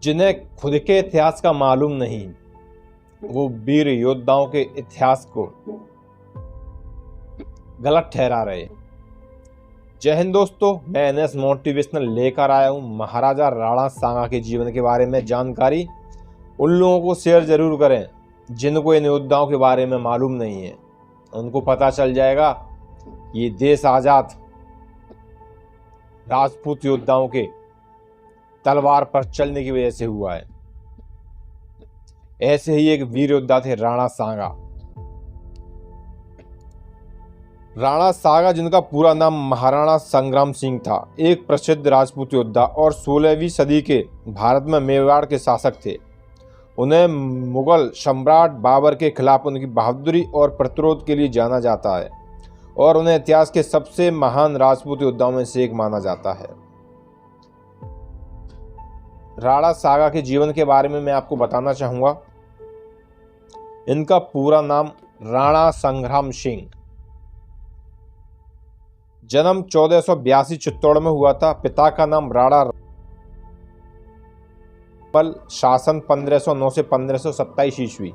जिन्हें खुद के इतिहास का मालूम नहीं, वो वीर योद्धाओं के इतिहास को गलत ठहरा रहे। जय हिंद दोस्तों, मैं एनएस मोटिवेशनल लेकर आया हूँ महाराजा राणा सांगा के जीवन के बारे में जानकारी। उन लोगों को शेयर जरूर करें जिनको इन योद्धाओं के बारे में मालूम नहीं है। उनको पता चल जाएगा ये देश आजाद राजपूत योद्धाओं के तलवार पर चलने की वजह से हुआ है। ऐसे ही एक वीर योद्धा थे राणा सांगा। राणा सांगा, जिनका पूरा नाम महाराणा संग्राम सिंह था, एक प्रसिद्ध राजपूत योद्धा और 16वीं सदी के भारत में मेवाड़ के शासक थे। उन्हें मुगल सम्राट बाबर के खिलाफ उनकी बहादुरी और प्रतिरोध के लिए जाना जाता है और उन्हें इतिहास के सबसे महान राजपूत योद्धाओं में से एक माना जाता है। राणा सांगा के जीवन के बारे में मैं आपको बताना चाहूंगा। इनका पूरा नाम राणा संग्राम सिंह। जन्म 1482 चित्तौड़ में हुआ था। पिता का नाम राणा रामल, शासन 1509 से 1527 ईस्वी।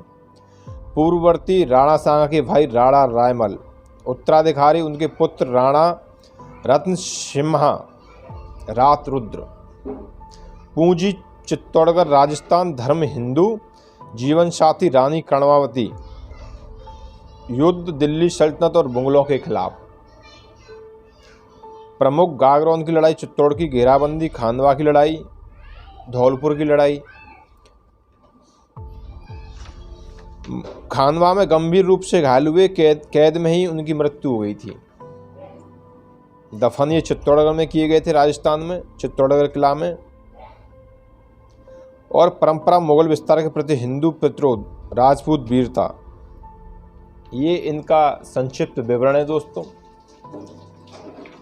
पूर्ववर्ती राणा सांगा के भाई राणा रायमल। उत्तराधिकारी उनके पुत्र राणा रत्न सिम्हा रातरुद्र। पूंजी चित्तौड़गढ़ राजस्थान। धर्म हिंदू। जीवन साथी रानी कर्णवावती। युद्ध दिल्ली सल्तनत और मुगलों के खिलाफ। प्रमुख गागरौन की लड़ाई, चित्तौड़ की घेराबंदी, खानवा की लड़ाई, धौलपुर की लड़ाई। खानवा में गंभीर रूप से घायल हुए, कैद में ही उनकी मृत्यु हो गई थी। दफन ये चित्तौड़गढ़ में किए गए थे, राजस्थान में चित्तौड़गढ़ किला में। और परंपरा मुगल विस्तार के प्रति हिंदू प्रतिरोध, राजपूत वीरता, ये इनका संक्षिप्त विवरण है दोस्तों।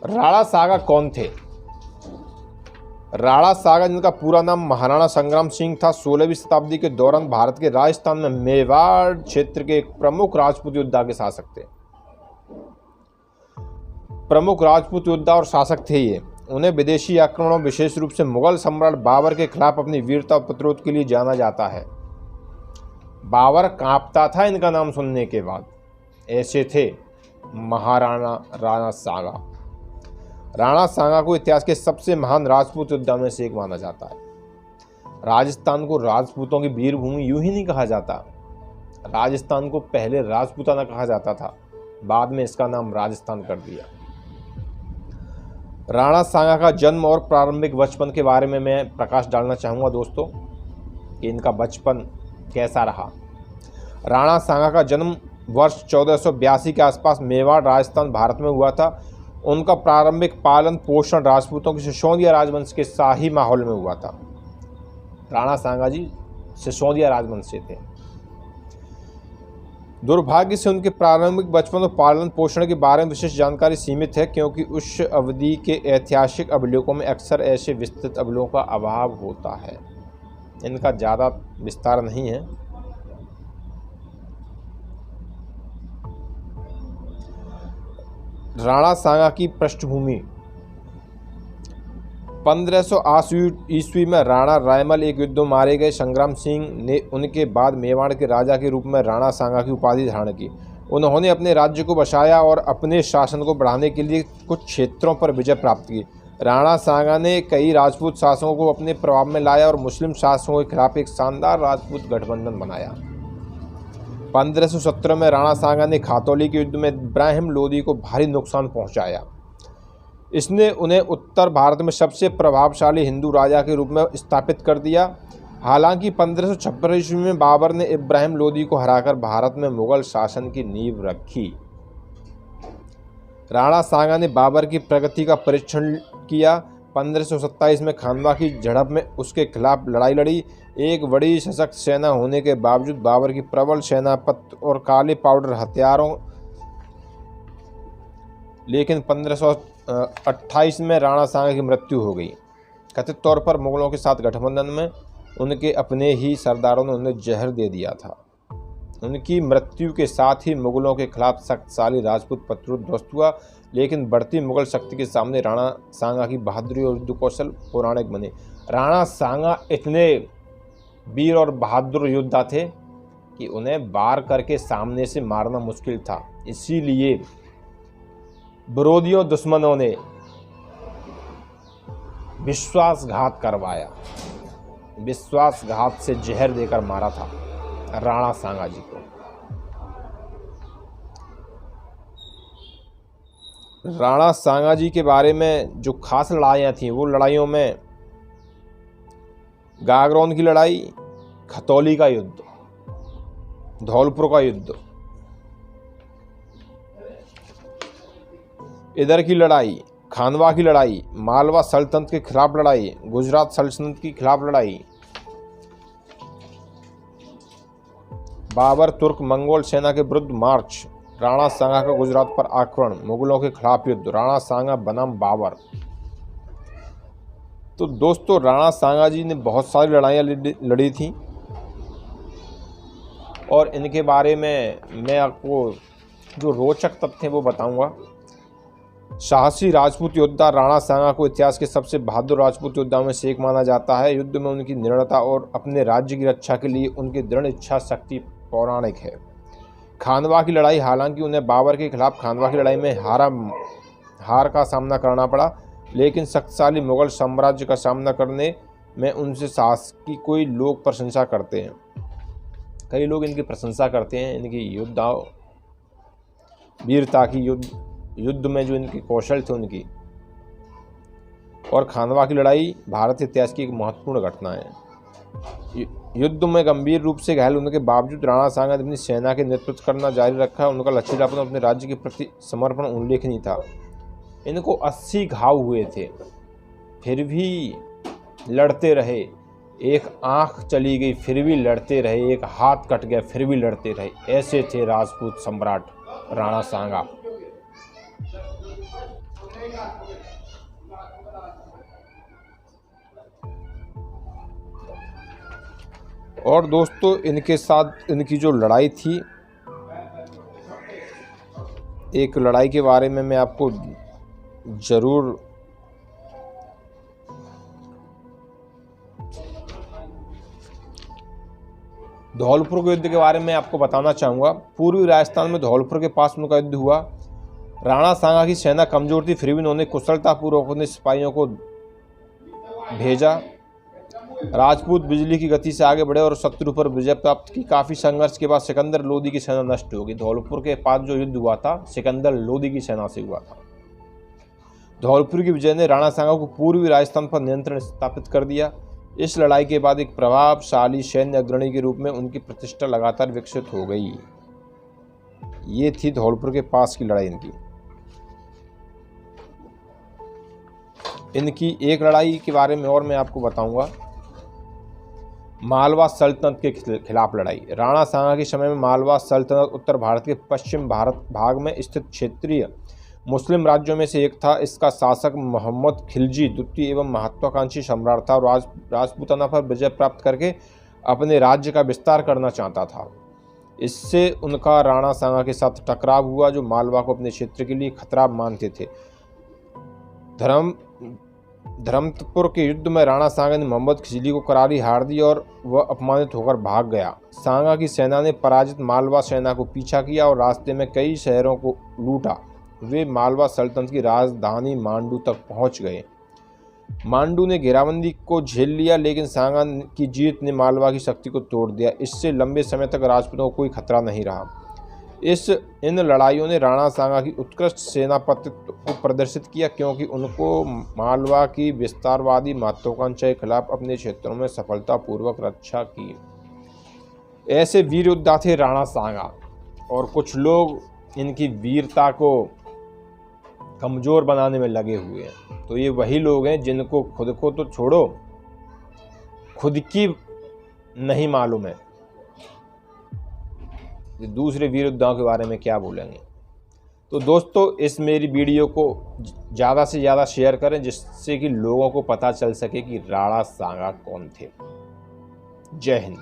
राणा सांगा कौन थे? राणा सांगा, जिनका पूरा नाम महाराणा संग्राम सिंह था, 16वीं शताब्दी के दौरान भारत के राजस्थान में मेवाड़ क्षेत्र के एक प्रमुख राजपूत योद्धा के शासक थे। प्रमुख राजपूत योद्धा और शासक थे ये। उन्हें विदेशी आक्रमणों, विशेष रूप से मुगल सम्राट बाबर के खिलाफ अपनी वीरता और प्रतिरोध के लिए जाना जाता है। बाबर कांपता था इनका नाम सुनने के बाद। ऐसे थे महाराणा राणा सांगा। राणा सांगा को इतिहास के सबसे महान राजपूत योद्धा में से एक माना जाता है। राजस्थान को राजपूतों की वीर भूमि यूं ही नहीं कहा जाता। राजस्थान को पहले राजपूताना कहा जाता था, बाद में इसका नाम राजस्थान कर दिया। राणा सांगा का जन्म और प्रारंभिक बचपन के बारे में मैं प्रकाश डालना चाहूँगा दोस्तों कि इनका बचपन कैसा रहा। राणा सांगा का जन्म वर्ष 1482 के आसपास मेवाड़ राजस्थान भारत में हुआ था। उनका प्रारंभिक पालन पोषण राजपूतों के सिसोदिया राजवंश के शाही माहौल में हुआ था। राणा सांगा जी सिसोदिया राजवंश से थे। दुर्भाग्य से उनके प्रारंभिक बचपन और पालन पोषण के बारे में विशेष जानकारी सीमित है, क्योंकि उस अवधि के ऐतिहासिक अभिलेखों में अक्सर ऐसे विस्तृत अभिलेखों का अभाव होता है। इनका ज़्यादा विस्तार नहीं है। राणा सांगा की पृष्ठभूमि। 1580 ईस्वी में राणा रायमल एक युद्ध में मारे गए। संग्राम सिंह ने उनके बाद मेवाड़ के राजा के रूप में राणा सांगा की उपाधि धारण की। उन्होंने अपने राज्य को बसाया और अपने शासन को बढ़ाने के लिए कुछ क्षेत्रों पर विजय प्राप्त की। राणा सांगा ने कई राजपूत शासकों को अपने प्रभाव में लाया और मुस्लिम शासकों के खिलाफ एक शानदार राजपूत गठबंधन बनाया। 1517 में राणा सांगा ने खातौली के युद्ध में इब्राहिम लोदी को भारी नुकसान पहुंचाया। इसने उन्हें उत्तर भारत में सबसे प्रभावशाली हिंदू राजा के रूप में स्थापित कर दिया। हालांकि 1556 ईस्वी में बाबर ने इब्राहिम लोदी को हराकर भारत में मुगल शासन की नींव रखी। राणा सांगा ने बाबर की प्रगति का परीक्षण किया। 1527 में खानवा की झड़प में उसके खिलाफ लड़ाई लड़ी। एक बड़ी सशक्त सेना होने के बावजूद बाबर की प्रबल सेनापति और काले पाउडर हथियारों, लेकिन 1528 में राणा सांगा की मृत्यु हो गई। कथित तौर पर मुगलों के साथ गठबंधन में उनके अपने ही सरदारों ने उन्हें जहर दे दिया था। उनकी मृत्यु के साथ ही मुगलों के खिलाफ शक्तिशाली राजपूत प्रतिरोध ध्वस्त हुआ, लेकिन बढ़ती मुगल शक्ति के सामने राणा सांगा की बहादुरी और युद्ध कौशल पौराणिक बने। राणा सांगा इतने वीर और बहादुर योद्धा थे कि उन्हें वार करके सामने से मारना मुश्किल था। इसीलिए विरोधियों दुश्मनों ने विश्वासघात करवाया, विश्वासघात से जहर देकर मारा था राणा सांगा जी को। राणा सांगा जी के बारे में जो खास लड़ाइयाँ थीं, वो लड़ाइयों में गागरौन की लड़ाई, खतौली का युद्ध, धौलपुर का युद्ध, इधर की लड़ाई, खानवा की लड़ाई, मालवा सल्तनत के खिलाफ लड़ाई, गुजरात सल्तनत के खिलाफ लड़ाई, बाबर तुर्क मंगोल सेना के विरुद्ध मार्च, राणा सांगा का गुजरात पर आक्रमण, मुगलों के खिलाफ युद्ध, राणा सांगा बनाम बाबर। तो दोस्तों, राणा सांगा जी ने बहुत सारी लड़ाइयाँ लड़ी थी और इनके बारे में मैं आपको जो रोचक तथ्य हैं वो बताऊंगा। साहसी राजपूत योद्धा राणा सांगा को इतिहास के सबसे बहादुर राजपूत योद्धाओं में से एक माना जाता है। युद्ध में उनकी निडरता और अपने राज्य की रक्षा के लिए उनकी दृढ़ इच्छा शक्ति पौराणिक है। खानवा की लड़ाई, हालांकि उन्हें बाबर के खिलाफ खानवा की लड़ाई में हार का सामना करना पड़ा, लेकिन शक्तिशाली मुगल साम्राज्य का सामना करने में उनसे साहस की कोई लोग प्रशंसा करते हैं। कई लोग इनकी प्रशंसा करते हैं, इनकी योद्धा वीरता की, युद्ध में जो इनके कौशल थे उनकी। और खानवा की लड़ाई भारत इतिहास की एक महत्वपूर्ण घटना है। युद्ध में गंभीर रूप से घायल होने के बावजूद राणा सांगा ने अपनी सेना के नेतृत्व करना जारी रखा। उनका लचीलापन अपने राज्य के प्रति समर्पण उल्लेखनीय था। इनको 80 घाव हुए थे, फिर भी लड़ते रहे। एक आंख चली गई फिर भी लड़ते रहे, एक हाथ कट गया फिर भी लड़ते रहे। ऐसे थे राजपूत सम्राट राणा सांगा। और दोस्तों, इनके साथ इनकी जो लड़ाई थी, एक लड़ाई के बारे में मैं आपको जरूर धौलपुर के युद्ध के बारे में आपको बताना चाहूँगा। पूर्वी राजस्थान में धौलपुर के पास उनका युद्ध हुआ। राणा सांगा की सेना कमजोर थी, फिर भी उन्होंने कुशलतापूर्वक अपने सिपाहियों को भेजा। राजपूत बिजली की गति से आगे बढ़े और शत्रु पर विजय प्राप्त की। काफ़ी संघर्ष के बाद सिकंदर लोदी की सेना नष्ट हो गई। धौलपुर के पास जो युद्ध हुआ था, सिकंदर लोदी की सेना से हुआ था। धौलपुर की विजय ने राणा सांगा को पूर्वी राजस्थान पर नियंत्रण स्थापित कर दिया। इस लड़ाई के बाद एक प्रभावशाली सैन्य अग्रणी के रूप में उनकी प्रतिष्ठा लगातार विकसित हो गई। ये थी धौलपुर के पास की लड़ाई इनकी। एक लड़ाई के बारे में और मैं आपको बताऊंगा, मालवा सल्तनत के खिलाफ लड़ाई। राणा सांगा के समय में मालवा सल्तनत उत्तर भारत के पश्चिम भारत भाग में स्थित क्षेत्रीय मुस्लिम राज्यों में से एक था। इसका शासक मोहम्मद खिलजी द्वितीय एवं महत्वाकांक्षी सम्राट था और राजपूताना पर विजय प्राप्त करके अपने राज्य का विस्तार करना चाहता था। इससे उनका राणा सांगा के साथ टकराव हुआ, जो मालवा को अपने क्षेत्र के लिए खतरा मानते थे। धर्मपुर के युद्ध में राणा सांगा ने मोहम्मद खिलजी को करारी हार दी और वह अपमानित होकर भाग गया। सांगा की सेना ने पराजित मालवा सेना को पीछा किया और रास्ते में कई शहरों को लूटा। वे मालवा सल्तनत की राजधानी मांडू तक पहुंच गए। मांडू ने घेराबंदी को झेल लिया, लेकिन सांगा की जीत ने मालवा की शक्ति को तोड़ दिया। इससे लंबे समय तक राजपूतों को कोई खतरा नहीं रहा। इन लड़ाइयों ने राणा सांगा की उत्कृष्ट सेनापतित्व को प्रदर्शित किया, क्योंकि उनको मालवा की विस्तारवादी महत्वाकांक्षा के खिलाफ अपने क्षेत्रों में सफलतापूर्वक रक्षा की। ऐसे वीर योद्धा थे राणा सांगा, और कुछ लोग इनकी वीरता को कमजोर बनाने में लगे हुए हैं। तो ये वही लोग हैं जिनको खुद को तो छोड़ो, खुद की नहीं मालूम है दूसरे वीर योद्धाओं के बारे में क्या बोलेंगे। तो दोस्तों, इस मेरी वीडियो को ज़्यादा से ज़्यादा शेयर करें, जिससे कि लोगों को पता चल सके कि राणा सांगा कौन थे। जय हिंद।